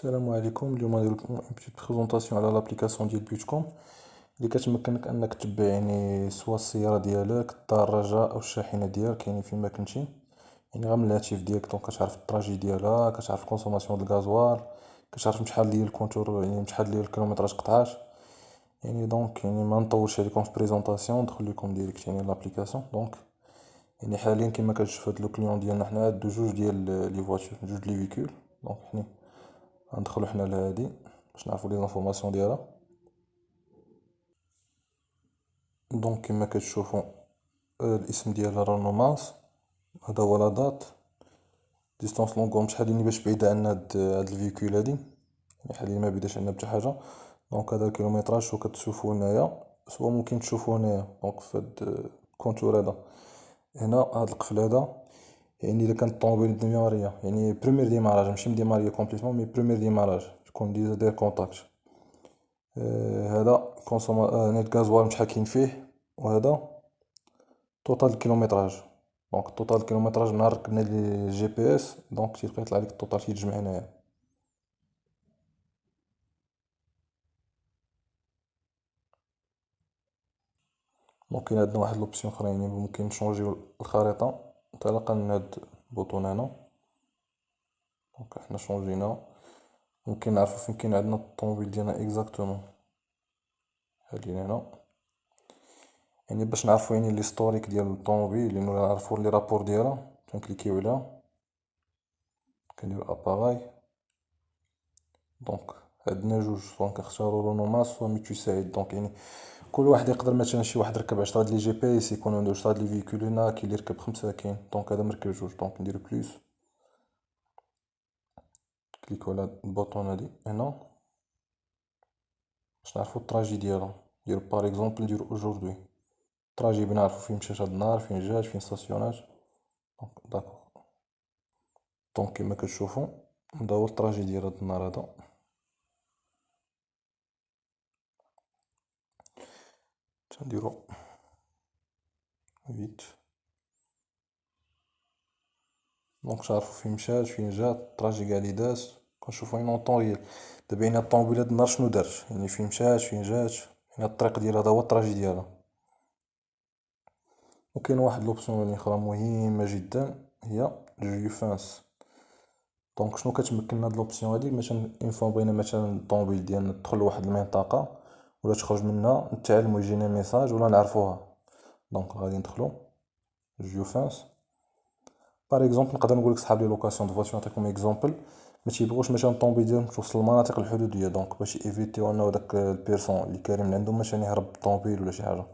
السلام عليكم. اليوم غندير لكم اون بيتيت بريزونطاسيون على لابليكاسيون ديال بيتكوم اللي كتمكنك انك تتبع سوا السياره ديالك، الدراجه او الشاحنه ديالك فين ما كنتي، غير من الهاتف ديالك. دونك كتعرف الطراجي ديالها، كتعرف الكونسوماسيون د الغازوال، كتعرف شحال ديال الكونتور، شحال ديال الكيلومتراج قطعات. دونك ما نطولش عليكم في البريزونطاسيون، ندخل لكم ديريكت لابليكاسيون. دونك حاليا كما كتشوف هاد لو كليون ديالنا حنا عندو جوج ديال لي فواتور، جوج لي فيكول. دونك حنا غندخلو حنا لهادي باش نعرفو لي زانفورماسيون ديالها. دونك كما كتشوفو الاسم ديالها رانو ماس، هذا هو لا دات، ديستونس لونغوم شحال باش بعيدة عنا هاد الفيكول هادي، حاليا ما بعيداش عنا بتا حاجة. دونك هذا الكيلومتراج شو كتشوفو هنايا، سوا ممكن تشوفو هنايا. دونك في هاد الكونتور هذا هنا، هاد القفل هذا الا كانت الطوموبيل ديمارية، بروميير ديماراج، ماشي مديمارية كومبليتمون، مي بروميير ديماراج تكون ديجا داير كونتاكت. هذا نيت غازوال شحال كاين فيه، وهذا توتال الكيلومتراج. دونك توتال الكيلومتراج نهار ركبنا لي جي بي اس، دونك تيبقى يطلع لك التوتال كيتجمع هنايا. دونك كاين عندنا واحد لوبسيون اخرى، ممكن نشونجيو الخريطة انطلاقا من هاد البوطون هنا. دونك حنا شونجينا، ممكن نعرفو فين كاين عندنا الطوموبيل ديالنا اكزاكتومون. هادي هنا باش نعرفو ليستوريك ديال الطوموبيل، ولا نعرفو لي رابور ديالها، كنكليكيو عليها، كنديرو اباغاي. دونك عندنا جوج، سوا كنختارو رونو ماس سوا ميتو سعيد. دونك كل واحد يقدر، مثلا شي واحد ركب 10 لي جي بي اس يكون عنده 10 لي فيكول. هنا كاين اللي ركب 5 كاين، دونك هذا مركب جوج. دونك نديرو بلوس، كليكو على البوطون هادي هنا باش نعرفو التراجي ديالها. نديرو باغ اكزومبل نديرو اوجوردي، التراجي بنعرفو فين مشات هاد النهار، فين جات، فين ستاسيونات. دونك داكوغ. دونك كيما كتشوفو هدا هو التراجي ديال هاد النهار هذا. تنديرو فيت، دونك تعرفو فين مشات، فين جات، التراجي قاع لي داز، كنشوفو اون طون ريال. دابا الطوموبيل هاد النهار شنو دارت، فين مشات، فين جات، الطريق ديالها، هذا هو التراجي ديالها. وكاين واحد لوبسيون اخرى مهمة جدا، هي جيو فانس. دونك شنو كتمكننا هاد لوبسيون هادي، مثلا اون فوا بغينا مثلا الطوموبيل ديالنا تدخل لواحد المنطقة ولا تخرج منها، نتعلمو يجينا ميساج ولا نعرفوها. دونك غادي ندخلو جيو فانس. باغ اكزومبل نقدر نقولك صحاب لي لوكاسيون دو فواتور، نعطيكم اكزومبل، ما تيبغوش مثلا الطوموبيل ديالهم توصل للمناطق الحدودية. دونك باش ايفيتيو انه داك البيرسون اللي كاري من عندهم مثلا يهرب بالطوموبيل ولا شي حاجة.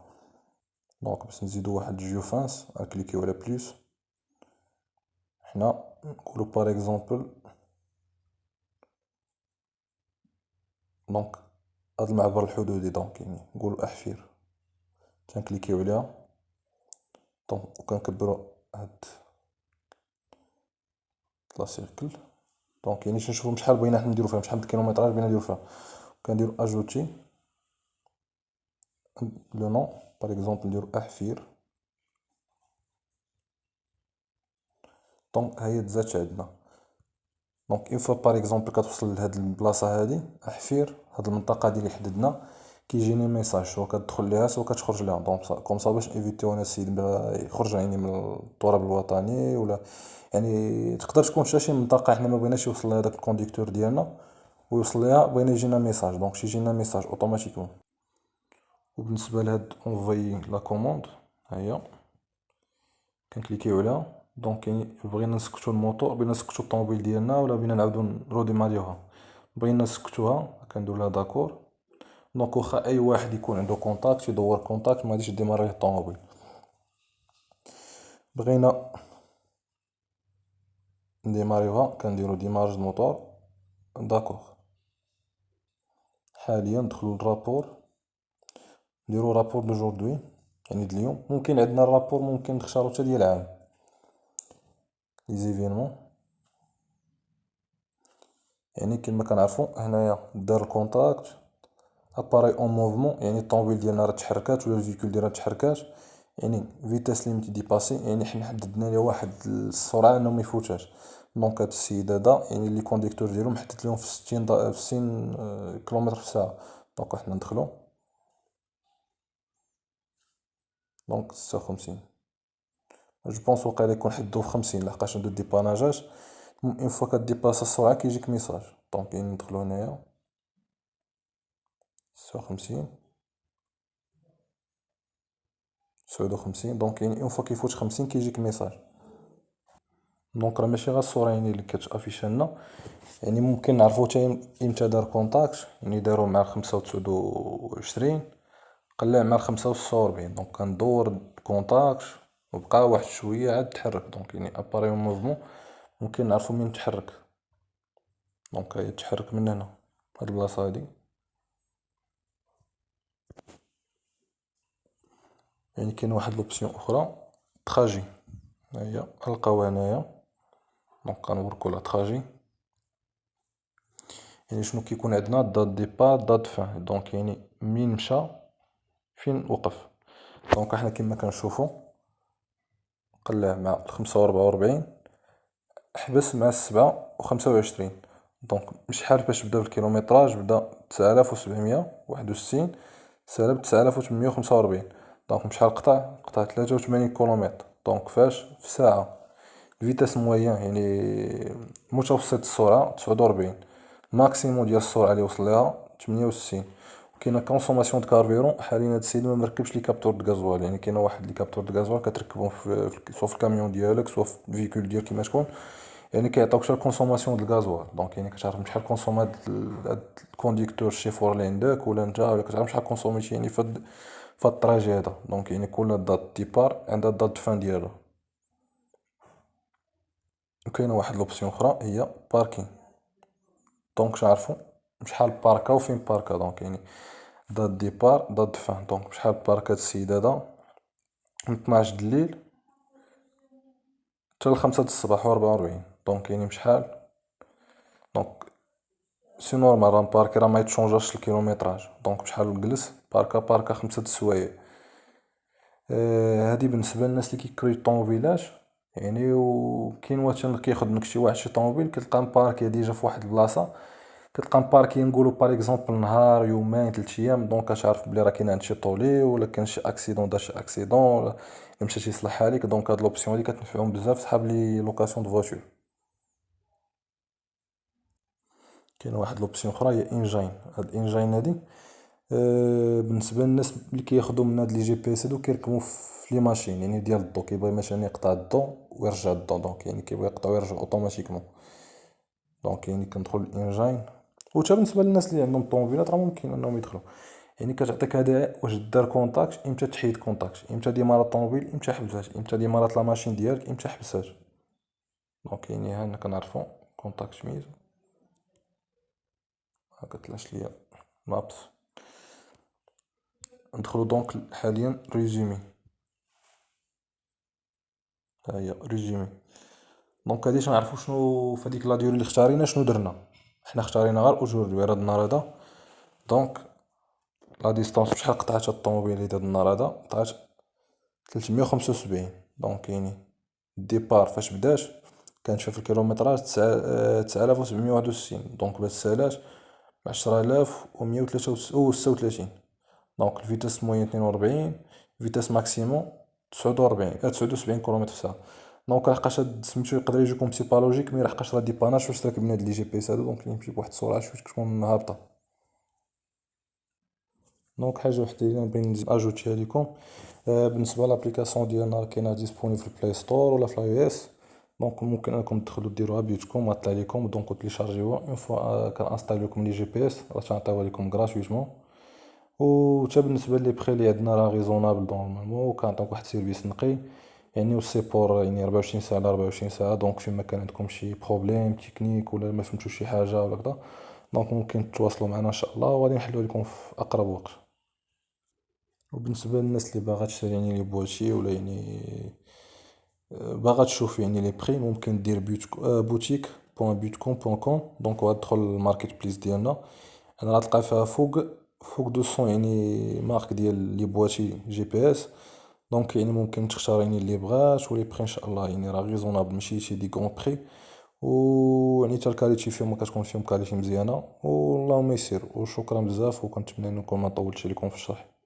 دونك باش نزيدو واحد جيو فانس، نكليكيو على بلوس. حنا نقولو باغ اكزومبل، دونك هاد المعبر الحدودي، دونك نقولو احفير، تنكليكيو عليها. دونك وكنكبرو هاد لا سيركل. دونك باش نشوفو شحال بغينا حنا نديرو فيها، شحال د الكيلومتراج بغينا نديرو فيها. كنديرو اجوتي لو نون، باغ اكزومبل نديرو احفير. دونك هي تزادت عندنا. دونك اون فوا باغ اكزومبل كتوصل لهاد البلاصة هادي احفير، هاد المنطقة هادي اللي حددنا، كيجيني ميساج سوا كتدخل ليها سوا كتخرج ليها. دونك كوم باش ايفيتيو انا السيد بغا يخرج من التراب الوطني، ولا تقدر تكون حتى شي منطقة حنا ما بغيناش يوصل لها داك الكونديكتور ديالنا، ويوصل ليها بغينا يجينا ميساج، دونك يجينا ميساج اوتوماتيكمون. وبالنسبة لهاد اونفويي لا كوموند، هي كنكليكيو عليها. دونك بغينا نسكتو الموتور، بغينا نسكتو الطوموبيل ديالنا، ولا بغينا نعاودو نروديماريوها. بغينا نسكتوها، كندير لها داكور. دونك واخا اي واحد يكون عنده كونتاكت يدور كونتاكت، ما غاديش ديماري الطوموبيل. بغينا نديماريوها، كنديرو ديمارج الموتور، داكوغ. حاليا ندخلو للرابور، نديرو رابور دوجوردي، د اليوم. ممكن عندنا الرابور ممكن نختارو حتى ديال العام، لي زيفينمون. كيما كنعرفو هنايا دار الكونتاكت، اباري اون موفمون، الطوموبيل ديالنا راه تحركات، ولا الفيكول ديالنا تحركات، فيتاس ليميتي ديباسي، حنا حددنا ليه واحد السرعة انه ميفوتهاش. دونك هاد السيد هذا يعني لي كونديكتور ديالو محدد لهم في 60 في 60 كيلومتر في الساعة. دونك حنا ندخلو، دونك 56. جو بونس واقيلا يكون حدو في 50 لحقاش هادو ديباناجات. اون فوا كديباسا السرعة كيجيك ميساج. دونك يعني ندخلو هنايا 56 57. دونك يعني اون فوا كيفوت 50 كيجيك ميساج. دونك راه ماشي غير الصورة يعني اللي كتافيشا لنا، يعني ممكن نعرفو تا امتى دار كونتاكت. يعني دارو مع 25 قلع مع 45. دونك كندور كونتاكت وبقى واحد شوية عاد تحرك. دونك يعني اباري موفمون ممكن نعرفو منين تحرك. دونك هي تحرك من هنا هاد البلاصة هادي. يعني كاين واحد لوبسيون اخرى تراجي، هي نلقاوها هنايا. دونك كنوركو لا تراجي. يعني شنو كيكون عندنا دات ديبار دات فان. دونك يعني منين مشى فين وقف. دونك احنا كيما كنشوفو قلع مع 45 حبس مع 27 و25. دونك شحال باش بدا بالكيلومتراج؟ بدا 9761 سالب 9845. دونك بشحال قطع 83 كيلومتر. دونك فاش في ساعة. الفيتاس مويان يعني متوسط السرعة 49. ماكسيموم ديال السرعة اللي وصل ليها 68. كاينه كونسوماسيون د كاربيرون. حاليا هاد السيد ممركبش لي كابتور د غازوال. يعني كاينه واحد لي كابتور د غازوال كتركبهم سوا في الكاميون ديالك سوا في الفيكول ديالك كيما تكون. يعني كيعطيوك شحال كونسوماسيون د الغازوال. دونك يعني كتعرف شحال كونسوما هاد الكونديكتور الشيفور اللي عندك ولا نتا، ولا كتعرف شحال كونسوميتي يعني فهاد الطراجي هذا. دونك يعني كل دات ديبار عندها دات فان ديالها. وكاينه واحد لوبسيون اخرى هي باركين. دونك نعرفو شحال باركا وفين باركا. دونك يعني دات ديبار دات فان. دونك بشحال باركا هاد السيد هذا من 12 د الليل حتى ل5 د الصباح و44. دونك يعني بشحال. دونك سي نورمال راه مباركي راه ما يتشونجاش الكيلومتراج. دونك بشحال جلس باركا 5 د السوايع. هادي بالنسبة للناس اللي كيكريو الطوموبيلات. يعني وكاين وقت كيخدمك شي واحد شي طوموبيل كتلقاه مباركي ديجا في واحد البلاصة. كتلقى مباركي نقولو باغ اكزومبل نهار يومين 3 ايام. دونك كتعرف بلي راه كاين عند شي طولي ولا كان شي اكسيدون دار شي اكسيدون ولا مشى يصلحها ليك. دونك هاد لوبسيون هادي كتنفعهم بزاف صحاب لي لوكاسيون دو فواتور. كاين واحد لوبسيون اخرى هي انجين. هاد انجين هادي بالنسبه للناس اللي كياخدو من هاد لي جي بي اس هادو كيركبو في لي ماشين يعني ديال الضو. كيبغي مثلا يقطع الضو ويرجع الضو. دونك يعني كيبغي يقطع ويرجع اوتوماتيكمون. دونك يعني كندخل الانجين. و حتى بالنسبه للناس اللي عندهم طوموبيلات راه ممكن انهم يدخلوا. يعني كتعطيك هذا واش دار كونتاكت امتى تحيد كونتاكت امتى ديمارا الطوموبيل امتى حبسات امتى ديمارات لا ماشين ديالك امتى حبسات. دونك يعني هنا كنعرفو كونتاكت ميز. ها كتلاش ليا مابس. ندخلو دونك حاليا ريزومي. ها هي ريزومي. دونك هادي تنعرفو شنو فهاديك لا ديوري اللي اختارينا شنو درنا. حنا اختارينا غير اوجوردي هاد النهار هذا. دونك لا ديستونس بشحال قطعت هاد الطوموبيل هاد النهار هذا قطعت 375. دونك يعني الديبار فاش بدات كانت في الكيلومتراج 9761. دونك بات سالات 10136. دونك الفيتاس موين 42. فيتاس ماكسيموم 49 79 كيلومتر في الساعة. دونك لحقاش هاد سميتو يقدر يجيكم بسيبالوجيك مي لحقاش راه ديباناج فاش تركبنا هاد لي جي بي اس هادو. دونك يمشي بواحد السرعة شويه تكون هابطة. دونك حاجة وحدة اللي نبغي اجوتيها ليكم بالنسبة لابليكاسيون ديالنا كاينة ديسپونيبل في البلاي ستور ولا في الاي او اس. دونك ممكن انكم تدخلوا ديروها بيوتكم غطلع ليكم. دونك تيليشارجيوها اون فوا كنانستالي لكم لي جي بي اس راه تنعطيوها لكم غراتويتمون. و حتى بالنسبة لي بخي اللي عندنا راه ريزونابل نورمالمون وكنعطيوك واحد السيرفيس نقي. يعني والسيبور يعني 24 ساعة على 24 ساعة. دونك فيما كان عندكم شي بروبليم تكنيك ولا ما فهمتوش شي حاجة ولا كذا دونك ممكن تواصلوا معنا ان شاء الله وغادي نحلو لكم في اقرب وقت. وبالنسبة للناس اللي باغا تشري يعني لي بواتي ولا يعني باغا تشوف يعني لي بخي ممكن دير بوتيك بوان بوتكون بوان كوم. دونك غتدخل الماركت بليس ديالنا. انا غتلقى فيها فوق 200 يعني مارك ديال لي بواتي جي بي اس. دونك يعني ممكن تختار يعني اللي بغات ولي بخي ان شاء الله يعني راه ريزونابل ماشي شي دي كون بخي. و يعني حتى الكاليتي فيهم كتكون فيهم كاليتي مزيانة، واللهم يسير، وشكرا بزاف، وكنتمنى نكون ما طولتش عليكم في الشرح.